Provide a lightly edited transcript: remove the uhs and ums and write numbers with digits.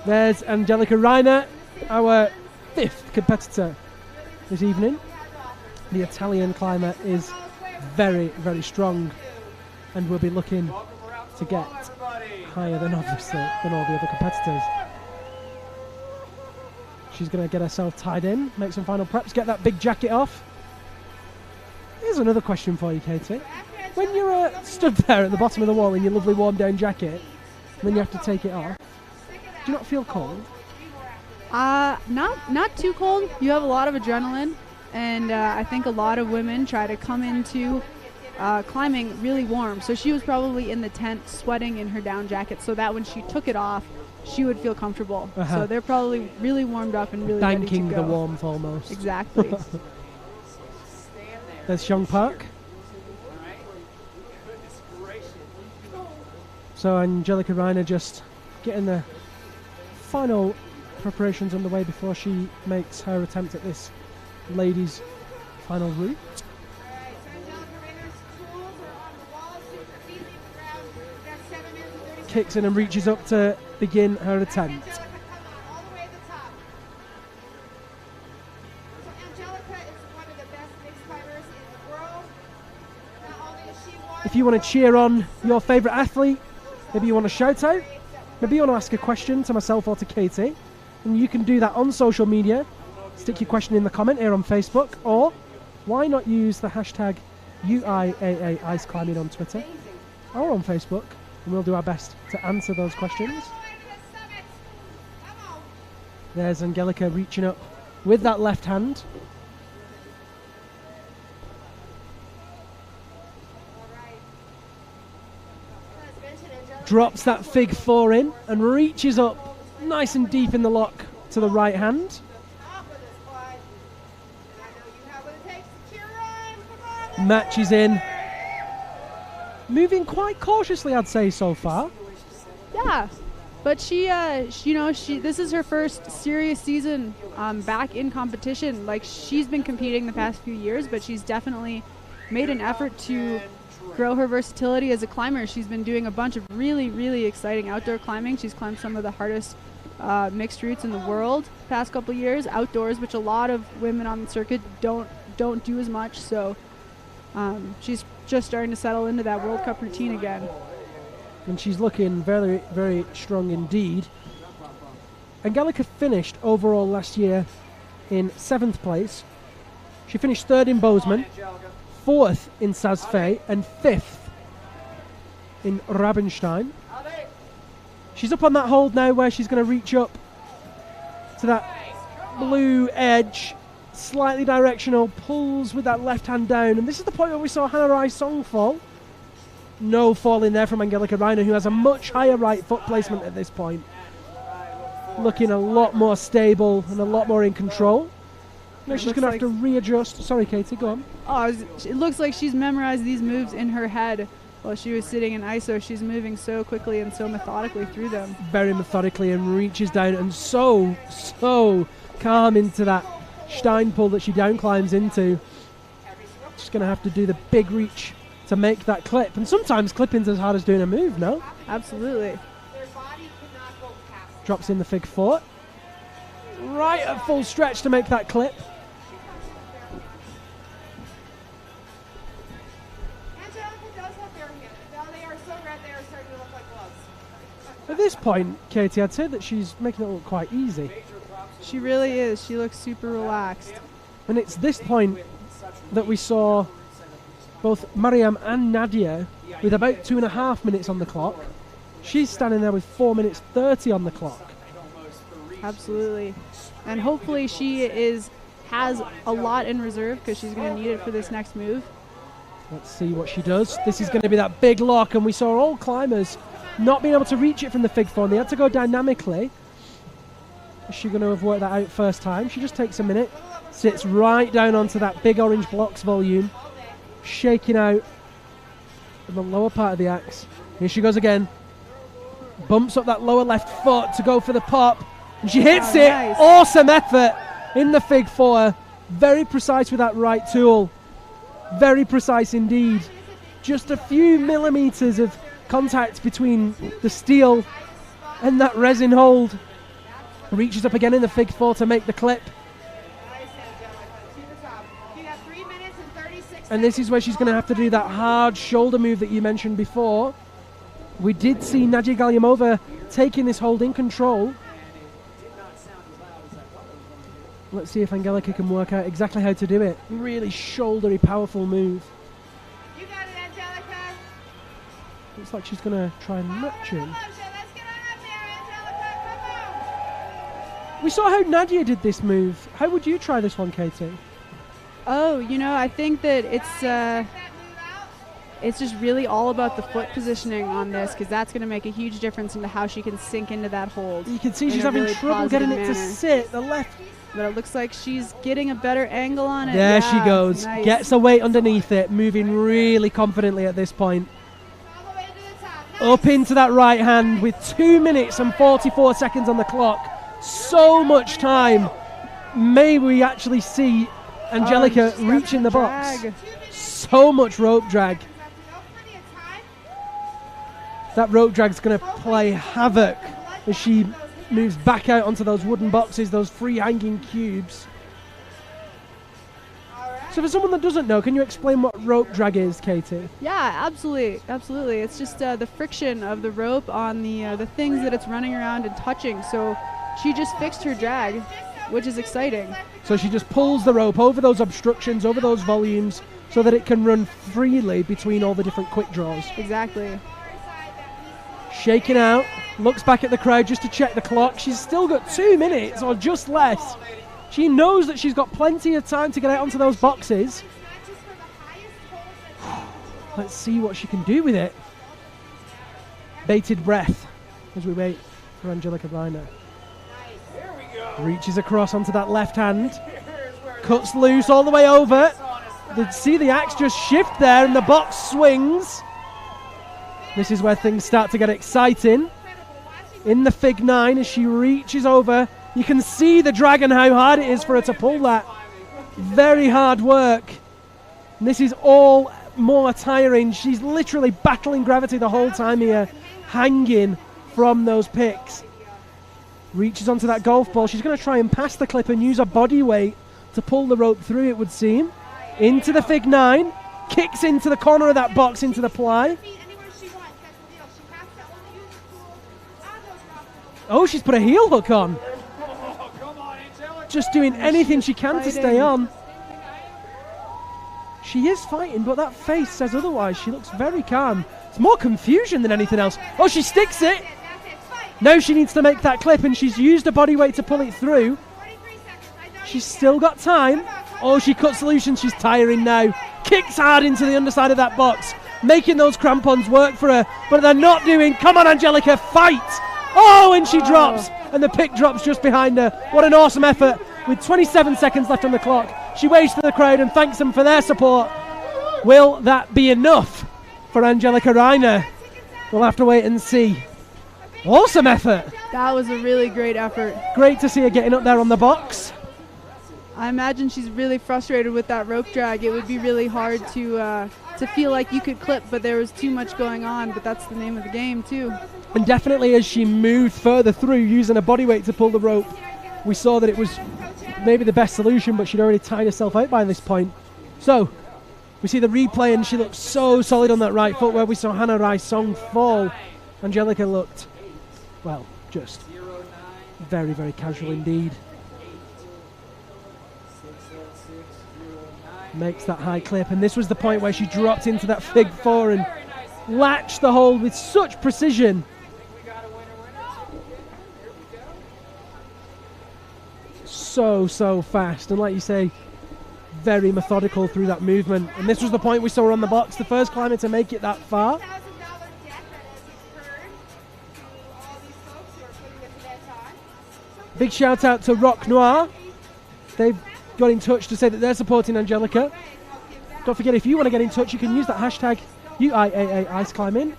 There's Angelika Reiner, our 5th competitor this evening. The Italian climber is very, very strong and will be looking to get higher than obviously than all the other competitors. She's going to get herself tied in, make some final preps, get that big jacket off. Here's another question for you, Katie. When you're stood there at the bottom of the wall in your lovely warm down jacket, and then you have to take it off, do you not feel cold? Not too cold. You have a lot of adrenaline, and I think a lot of women try to come into climbing really warm. So she was probably in the tent sweating in her down jacket so that when she took it off, she would feel comfortable. So they're probably really warmed up and really ready to go. Banking the warmth almost. Exactly. There's Xiong Park. So Angelika Reiner just getting the final preparations underway before she makes her attempt at this ladies' final route. Kicks in and reaches up to begin her attempt. If you want to cheer on your favourite athlete, maybe you want to shout out, maybe you want to ask a question to myself or to Katie, and you can do that on social media. Stick your question in the comment here on Facebook, or why not use the hashtag UIAA Ice Climbing on Twitter or on Facebook, and we'll do our best to answer those questions. There's Angelika reaching up with that left hand. Drops that Fig 4 in and reaches up nice and deep in the lock to the right hand. Matches in. Moving quite cautiously, I'd say, so far. Yeah, but this is her first serious season back in competition. Like, she's been competing the past few years, but she's definitely made an effort to grow her versatility as a climber. She's been doing a bunch of really, really exciting outdoor climbing. She's climbed some of the hardest mixed routes in the world past couple years, outdoors, which a lot of women on the circuit don't do as much. So she's just starting to settle into that World Cup routine again. And she's looking very, very strong indeed. Angelika finished overall last year in 7th place. She finished 3rd in Bozeman, 4th in Saas-Fee, and 5th in Rabenstein. She's up on that hold now where she's going to reach up to that blue edge, slightly directional, pulls with that left hand down. And this is the point where we saw Hannah Rai Song fall. No fall in there from Angelika Reiner, who has a much higher right foot placement at this point. Looking a lot more stable and a lot more in control. Now she's going to have to readjust. Sorry, Katie, go on. It looks like she's memorized these moves in her head while she was sitting in ISO. She's moving so quickly and so methodically through them. Very methodically, and reaches down and so calm into that Stein pull that she down climbs into. She's going to have to do the big reach to make that clip. And sometimes clipping's as hard as doing a move, no? Absolutely. Drops in the Fig 4. Right at full stretch to make that clip. At this point, Katie, I'd say that she's making it look quite easy. She really is. She looks super relaxed. And it's this point that we saw both Mariam and Nadia with about 2.5 minutes on the clock. She's standing there with 4 minutes 30 on the clock. Absolutely. And hopefully she has a lot in reserve because she's going to need it for this next move. Let's see what she does. This is going to be that big lock, and we saw all climbers not being able to reach it from the Fig 4, and they had to go dynamically. Is she going to have worked that out first time? She just takes a minute, sits right down onto that big orange blocks volume, shaking out the lower part of the axe. Here she goes again. Bumps up that lower left foot to go for the pop, and she hits it. Nice. Awesome effort in the Fig 4. Very precise with that right tool. Very precise indeed. Just a few millimeters of contact between the steel and that resin hold. Reaches up again in the fig 4 to make the clip. And this is where she's going to have to do that hard shoulder move that you mentioned before. We did see Nadia Galyamova taking this hold in control. Let's see if Angelika can work out exactly how to do it. Really shouldery, powerful move. You got it, Angelika. Looks like she's going to try and match him. Let's get on up there, Angelika. Come on. We saw how Nadia did this move. How would you try this one, Katie? Oh, you know, I think that it's just really all about the foot positioning on this, because that's going to make a huge difference into how she can sink into that hold. You can see in she's a having really trouble getting it to positive manner. sit. The left. But it looks like she's getting a better angle on it. There Yeah, she goes. nice. Gets a weight underneath it, moving really confidently at this point. All the way to the top. Up into that right hand with 2 minutes and 44 seconds on the clock. So much time. May we actually see Angelika she's got reaching the some box. drag. So much rope drag. Plenty of time. That rope drag's going to play havoc as she moves back out onto those wooden boxes, those free hanging cubes. So for someone that doesn't know, can you explain what rope drag is, Katie? Yeah, absolutely, absolutely. It's just the friction of the rope on the things that it's running around and touching. So she just fixed her drag, which is exciting. So she just pulls the rope over those obstructions, over those volumes, so that it can run freely between all the different quick draws. Exactly. Shaking out, looks back at the crowd just to check the clock. She's still got 2 minutes or just less. She knows that she's got plenty of time to get out onto those boxes. Let's see what she can do with it. Bated breath as we wait for Angelika Reiner. Reaches across onto that left hand. Cuts loose all the way over. See the axe just shift there and the box swings. This is where things start to get exciting. In the fig 9 as she reaches over. You can see the drag and how hard it is for her to pull that. Very hard work. And this is all more tiring. She's literally battling gravity the whole time here, hanging from those picks. Reaches onto that golf ball. She's going to try and pass the clip and use her body weight to pull the rope through, it would seem. Into the fig 9. Kicks into the corner of that box into the ply. Oh, she's put a heel hook on. Just doing anything she can to stay on. She is fighting, but that face says otherwise. She looks very calm. It's more confusion than anything else. Oh, she sticks it. Now she needs to make that clip, and she's used her body weight to pull it through. She's still got time. Oh, she cuts loose and she's tiring now. Kicks hard into the underside of that box, making those crampons work for her, but they're not doing. Come on, Angelika, fight. Oh, and she drops, and the pick drops just behind her. What an awesome effort. With 27 seconds left on the clock, she waves to the crowd and thanks them for their support. Will that be enough for Angelika Reiner? We'll have to wait and see. Awesome effort. That was a really great effort. Great to see her getting up there on the box. I imagine she's really frustrated with that rope drag. It would be really hard to feel like you could clip, but there was too much going on. But that's the name of the game too. And definitely as she moved further through using her body weight to pull the rope, we saw that it was maybe the best solution, but she'd already tied herself out by this point. So we see the replay and she looked so solid on that right foot where we saw Hannah Rai-Song fall. Angelika looked, well, just very, very casual indeed. Makes that high clip, and this was the point where she dropped into that fig 4 and latched the hold with such precision. So fast, and like you say, very methodical through that movement. And this was the point we saw her on the box, the first climber to make it that far. Big shout out to Rock Noir. They've got in touch to say that they're supporting Angelika. Don't forget, if you want to get in touch, you can use that hashtag UIAA Ice Climbing.